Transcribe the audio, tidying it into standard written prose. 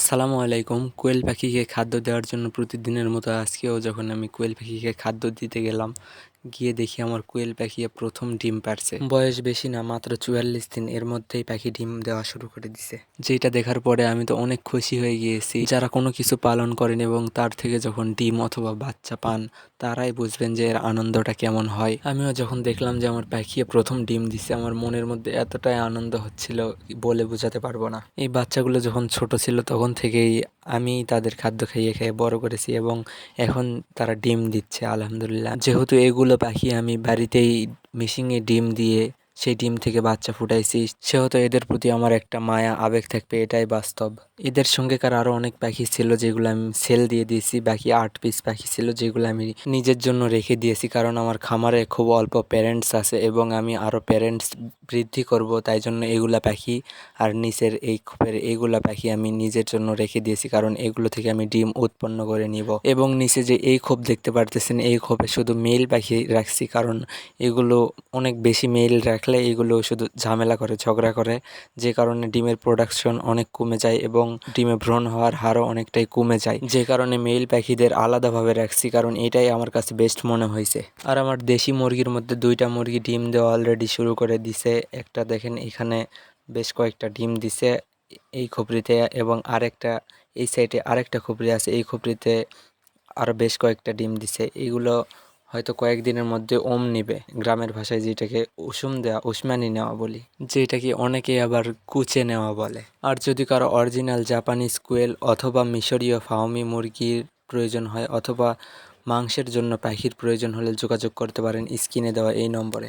আসসালামু আলাইকুম। কোয়েল পাখিকে খাদ্য দেওয়ার জন্য প্রতিদিনের মতো আজকেও যখন আমি কোয়েল পাখিকে খাদ্য দিতে গেলাম, গিয়ে দেখি আমার কোয়েল পাখি প্রথম ডিম পাড়ছে। বয়স বেশি না, মাত্র 44 দিন, এর মধ্যেই পাখি ডিম দেওয়া শুরু করে দিছে। যেটা দেখার পরে আমি তো অনেক খুশি হয়ে গিয়েছি। যারা কোনো কিছু পালন করেন এবং তার থেকে যখন ডিম অথবা বাচ্চা পান, তারাই বুঝবেন যে এর আনন্দটা কেমন হয়। আমিও যখন দেখলাম যে আমার পাখি প্রথম ডিম দিছে, আমার মনের মধ্যে এতটাই আনন্দ হচ্ছিল বলে বোঝাতে পারবো না। এই বাচ্চাগুলো যখন ছোট ছিল তখন থেকেই আমি তাদের খাদ্য খাইয়ে খেয়ে বড় করেছি এবং এখন তারা ডিম দিচ্ছে আলহামদুলিল্লাহ। যেহেতু এগুলো পাখি আমি বাড়িতেই মেশিনে ডিম দিয়ে সেই ডিম থেকে বাচ্চা ফুটাইছি, সেহেতু এদের প্রতি আমার একটা মায়া আবেগ থাকবে, এটাই বাস্তব। এদের সঙ্গেকার আরও অনেক পাখি ছিল যেগুলো আমি সেল দিয়ে দিয়েছি। বাকি 8 পিস পাখি ছিল যেগুলো আমি নিজের জন্য রেখে দিয়েছি, কারণ আমার খামারে খুব অল্প প্যারেন্টস আছে এবং আমি আরও প্যারেন্টস বৃদ্ধি করব, তাই জন্য এগুলা পাখি আর নিচের এই খোপের এইগুলা পাখি আমি নিজের জন্য রেখে দিয়েছি, কারণ এগুলো থেকে আমি ডিম উৎপন্ন করে নিব। এবং নিচে যে এই খোপ দেখতে পারতেছেন, এই খোপে শুধু মেল পাখি রাখছি, কারণ এগুলো অনেক বেশি মেল রাখলে এগুলো শুধু ঝামেলা করে, ঝগড়া করে, যে কারণে ডিমের প্রোডাকশন অনেক কমে যায় এবং ডিমে ভ্রূণ হওয়ার হারও অনেকটাই কমে যায়, যে কারণে মেল পাখিদের আলাদাভাবে রাখছি, কারণ এটাই আমার কাছে বেস্ট মনে হয়েছে। আর আমার দেশি মুরগির মধ্যে 2টা মুরগি ডিম দেওয়া অলরেডি শুরু করে দিছে। একটা দেখেন এখানে বেশ কয়েকটা ডিম দিছে এই খোপড়িতে, এবং আরেকটা এই সাইডে আরেকটা খোপড়ি আছে, এই খোপড়িতে আরও বেশ কয়েকটা ডিম দিছে। এগুলো হয়তো কয়েকদিনের মধ্যে নিবে, গ্রামের ভাষায় যেটাকে উসমানি নেওয়া বলি, যেটাকে অনেকে আবার কুচে নেওয়া বলে। আর যদি কারো অরিজিনাল জাপানিজ কোয়েল অথবা মিশরীয় ফাউমি মুরগির প্রয়োজন হয় অথবা মাংসের জন্য পাখির প্রয়োজন হলে যোগাযোগ করতে পারেন স্ক্রিনে দেওয়া এই নম্বরে।